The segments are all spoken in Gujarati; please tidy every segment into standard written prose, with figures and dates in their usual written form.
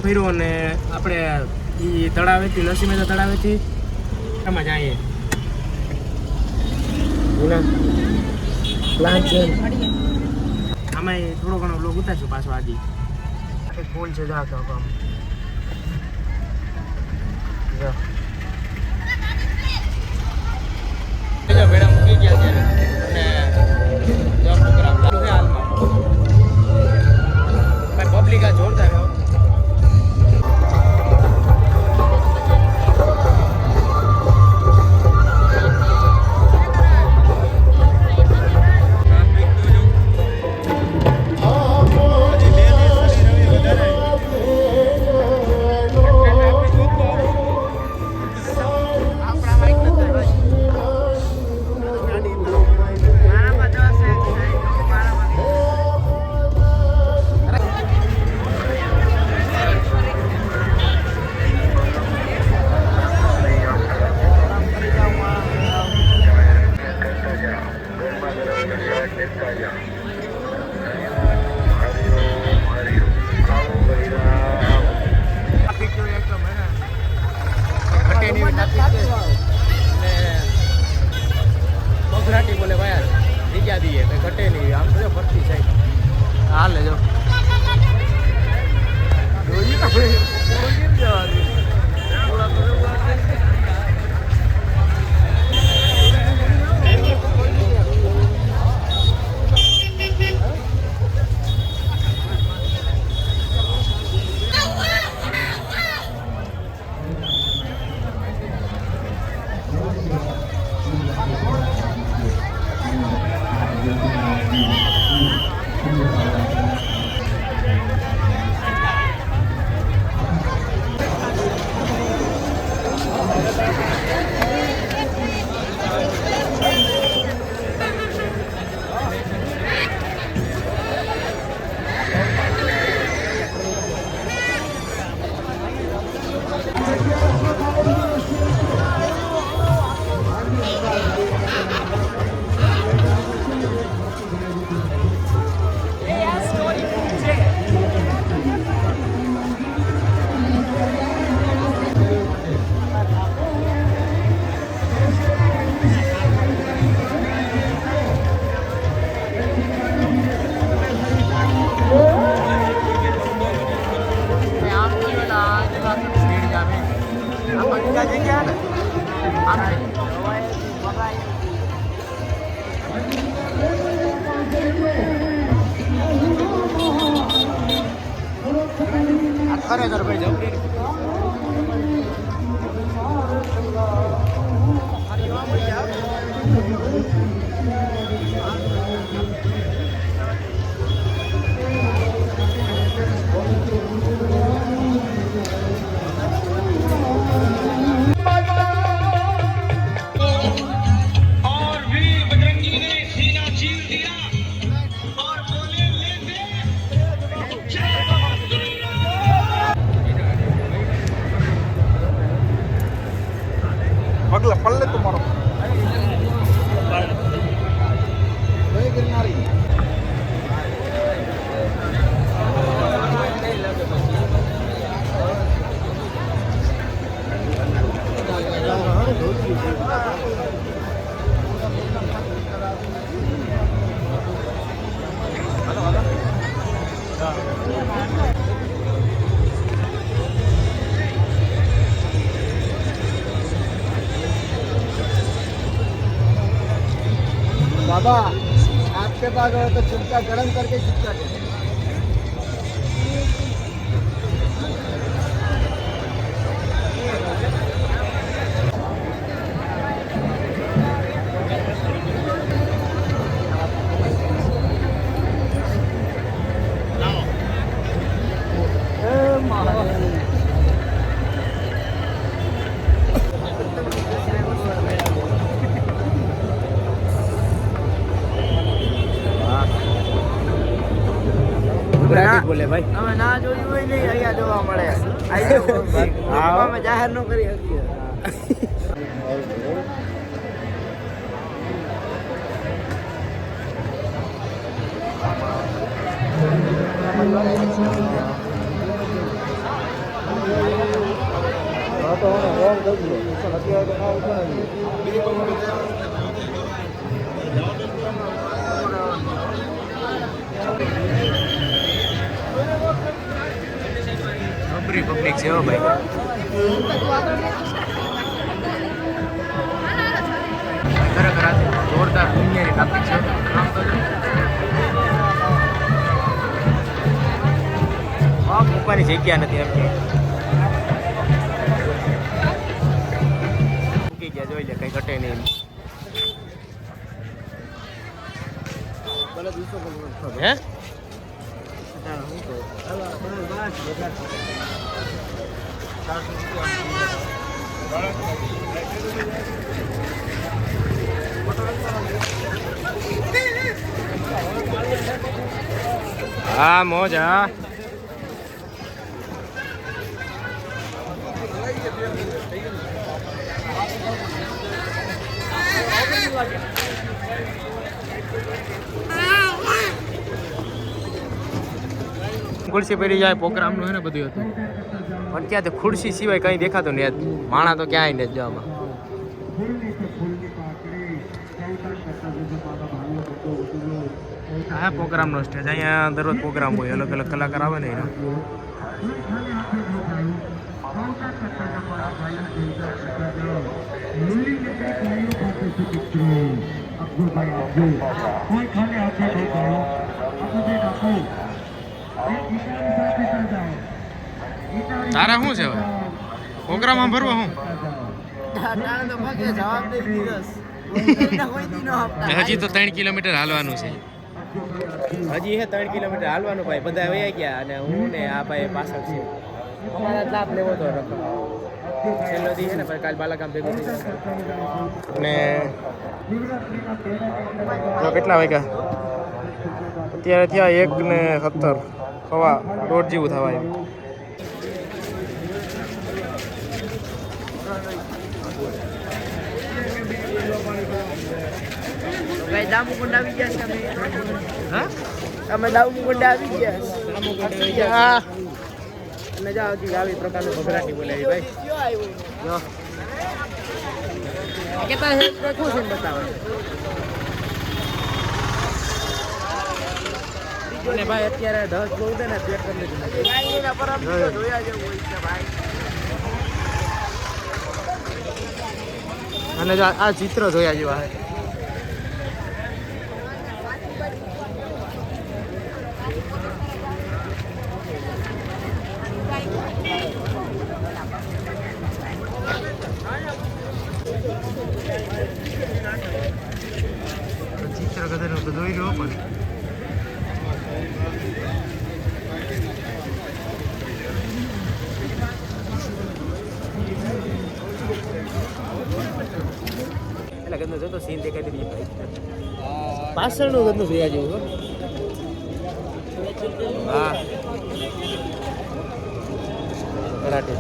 ફર્યો અને આપણે એ તળાવેથી નરસિંહ મહેતા તળાવેથી એમાં જઈએ પ્લાન છે આમાં થોડો ઘણો બ્લોગ ઉતારશું પાછો આજે ફૂલ છે જા તો આમ મેડમ મૂકી ગયા છે અને જો પ્રોગ્રામ ચાલુ છે હાલમાં ભાઈ પબ્લિક આ જોરદાર છે બગરાટી બોલે ભાઈ જગ્યા દઈએ ઘટે નહીં આમ તો ફરતી સાઈડ હાલે જો ખરેખર ભાઈ જબરી પગલા પલ્લે તમારો बाबा आपके पास हो तो चिमटा गरम करके चिपका दे બોલે ભાઈ અમે ના જોયું હોય નહીં અહીંયા જોવા મળે અમે જાહેર ન કરી શકીએ પબ્લિક છે હો ભાઈ. ખરેખર આ જોરદાર દુનિયાની ટ્રાફિક છે. મૂકવાની જગ્યા નથી એમ કે મૂકી ગયા જોઈ લે કઈ ઘટે નહીં. હે હા મોજ હા. ખુરશી પહેરી જાય પ્રોગ્રામનું હે ને બધું હતું પણ ક્યાં તો ખુરશી સિવાય કંઈ દેખાતું નહીં. માણા તો ક્યાંય નથી જવામાં. હા પ્રોગ્રામનો સ્ટેજ અહીંયા દરરોજ પ્રોગ્રામ હોય અલગ અલગ કલાકાર આવે ને એના. તારા શું છે હવે પ્રોગ્રામમાં ભરવા હું હજી તો 3 કિલોમીટર હાલવાનું છે. હજી હે 3 કિલોમીટર હાલવાનું ભાઈ. બધા વયા ગયા અને હું ને આ ભાઈ પાછળ છે. અમારા લાભ લેવો તો છેલ્લો દી છે ને પછી કાલ બાલાગામ ભેગું થઈ જશે. અને જો કેટલા વાગ્યા અત્યારે થયા 1:17 સવા 1:30 જેવું થવા આવ્યું. દામુકુંડ આવી ગયા છે. હા અમે દામુકુંડ આવી ગયા અને જાઓ આવી પ્રકારનું ભભરાટી બોલાવી ભાઈ. જો કેટલા છે બતાવો. અને ભાઈ અત્યારે ધસ બહુ છે ને પેટ કરી લીધું. અને આ ચિત્ર જોયા જેવા છે. ચિત્ર કદાચ તો જોઈ રહ્યો પણ એટલે ગંદો જોતો સીન દેખાઈ દીધી પાછળનું ગંદો જોયા જેવું. હા કરાટે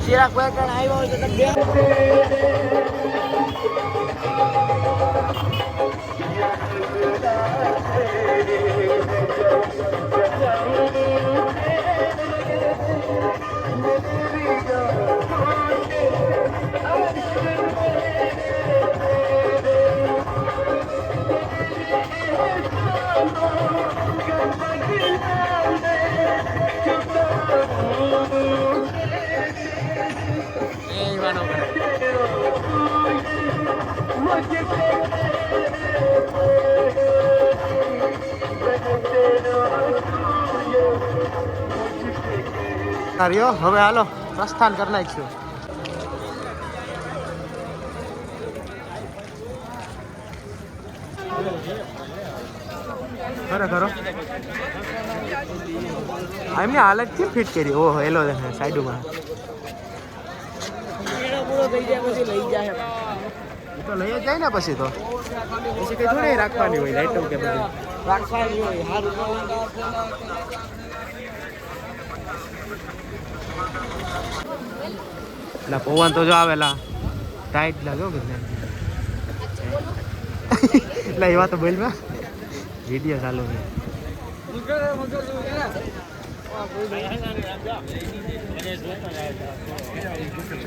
શિરા કોઈ કણ આવ્યો હોય તો તમે હવે હાલો પ્રસ્થાન કરી નાખશું. ખરો એમની હાલત કેમ ફિટ કરી? ઓહો એલો સાઈડમાં પૂરો થઈ જાય પછી લઈ જાય તો લઈ જ જાય ને પછી તો પછી કઈ થોડી રાખવાની હોય લાઈટો કે બધું રાખવાની હોય. હારું એટલે પવન તો જો આવેલા ટાઈટ લાગ્યો કે એટલે એવા તો બોલમાં વિડીયો ચાલુ છે.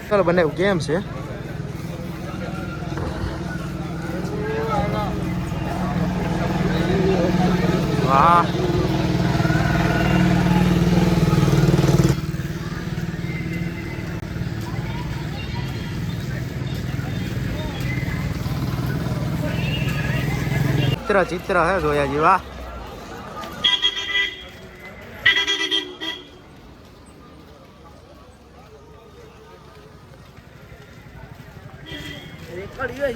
ચાલો બનાવ્યું કેમ છે? વાહ ચિત્ર હે જોયાજી વાહ.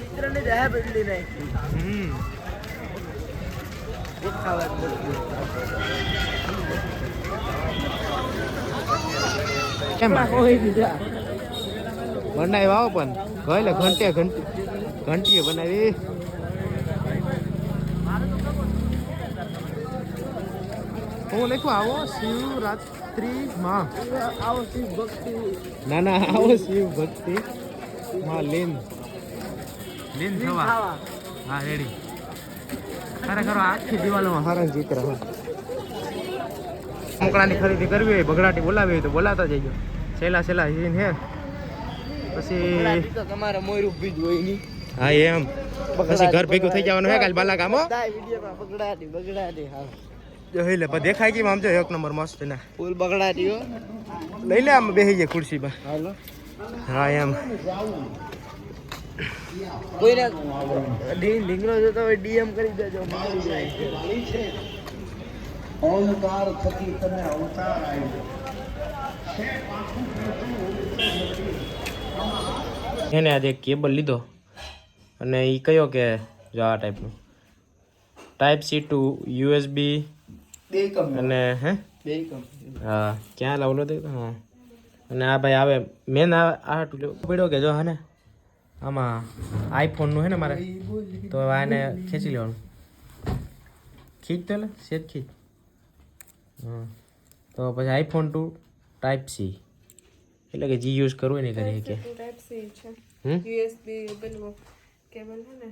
ચિત્ર ને જહે બદલી નાખી. કેમ બનાવી આવો પણ કહેલે ઘંટીએ બનાવી. હું લખું આવો શિવરાત્રી માં આવો શિવ ભક્તિ. ના આવો શિવ ભક્તિ માં લીન થવા. હા રેડી. ખરેખર આખી દિવાલોમાં સારા ચિત્ર હોય. મોકળાની ખરીદી કરવી હોય, બગડાટી બોલાવી હોય તો બોલાતા જઈજો. છેલ્લા સીન હે પછી તો તમારે મોર ઊભી જ હોય ની. હા એમ પછી ઘર ભેગું થઈ જવાનું હે કાલ બાલા કામો. વિડીયોમાં બગડાટી હા જોઈ લે પણ દેખાય કેમ આમ જો એક નંબર મસ્ત ને ફૂલ બગડાટી હો. લઈ લે આમ બેસી જાય ખુરશીમાં. હાલો હા એમ કોઈને ઢીંગરો જોતો હોય ડીએમ કરી દેજો. મળી જાય ઓમકાર થકી તમે અવતાર આવ્યો. એને આજે એક કેબલ લીધો અને એ કયો કે જો આ ટાઈપનું ટાઈપ સી ટુ યુએસબી બે કમ અને હે બે કમ હા ક્યાં લાવલો તે હા. અને આ ભાઈ આવે મેન આ પડ્યો કે જો હા ને આમાં આઈફોનનું હે ને મારે તો આને ખેંચી લેવાનું. ખીચ તો લે સેજ ખીચ. હા તો પછી આઈફોન ટુ ટાઈપ સી એટલે કે જી યુઝ કરવું નહીં કરી કે टाइप सी છે હમ યુએસબી પેલું કેબલ છે ને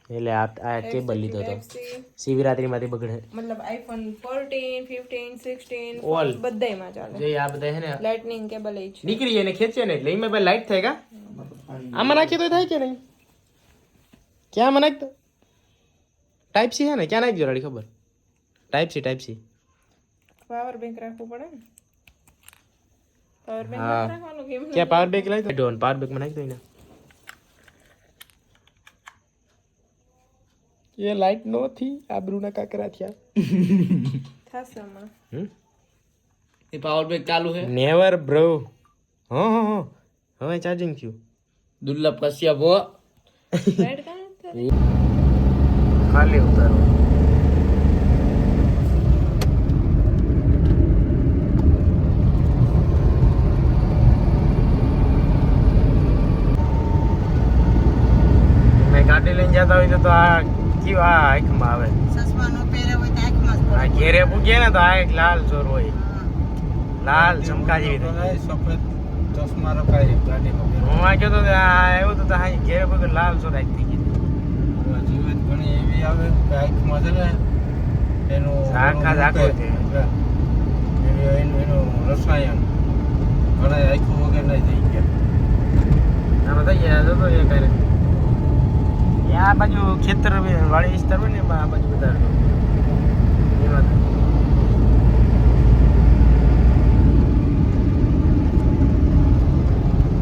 એટલે આ કેબલ લીધો તો Type C. શિવરાત્રીમાંથી બગડે મતલબ આઈફોન 14 15 16 All. બધાયમાં ચાલે જે આ બધા હે ને લાઇટનિંગ કેબલ એ છે નીકળી જાય ને ખેંચે ને એટલે એમાં ભાઈ લાઈટ થાય કા આમાં નાખીએ તો થાય કે નહીં ક્યાં માં નાખતો ટાઈપ સી હે ને ક્યાં નાખજો રાડી ખબર ટાઈપ સી પાવર બેંક રાખવું પડે ને પાવર બેંક હા. રાખવાનું કેમ ક્યાં પાવર બેંક લાવી દો પાવર બેંક માં નાખી દો ને એ લાઈટ નોથી આબરૂના કાકરા થયા થશે હમણાં એ પાવર બેંક ચાલુ છે. નેવર બ્રો હા હવે ચાર્જિંગ થયું દુર્લભ કશ્યપ હો. લાઈટ કાં નથી ખાલી ઉતારો ગાડી લઈને જતા હોય તો આ કયું આ આંખમાં આવે સસવાનો પહેરે હોય તો આંખમાં જ આ ઘેરે પૂગે ને તો આ એક લાલ ચોર હોય લાલ ચમકા જેવી થાય. સફેદ ચશ્મા રખાય ગાડીમાં. હું આ કહેતો તો આ એવું તો હા ઘેરે પૂગે લાલ ચોર આંખ થઈ ગઈ જીવન ઘણી એવી આવે કે આંખમાં છે ને એનું આખા જ આખો છે. એનું રસાયણ ઘણા આંખો વગર નહીં થઈ ગયા. આમાં થઈ ગયા જતો એ કરે આ બાજુ ખેતર વાળી વિસ્તાર હોય ને એમાં આ બાજુ બધા એમાં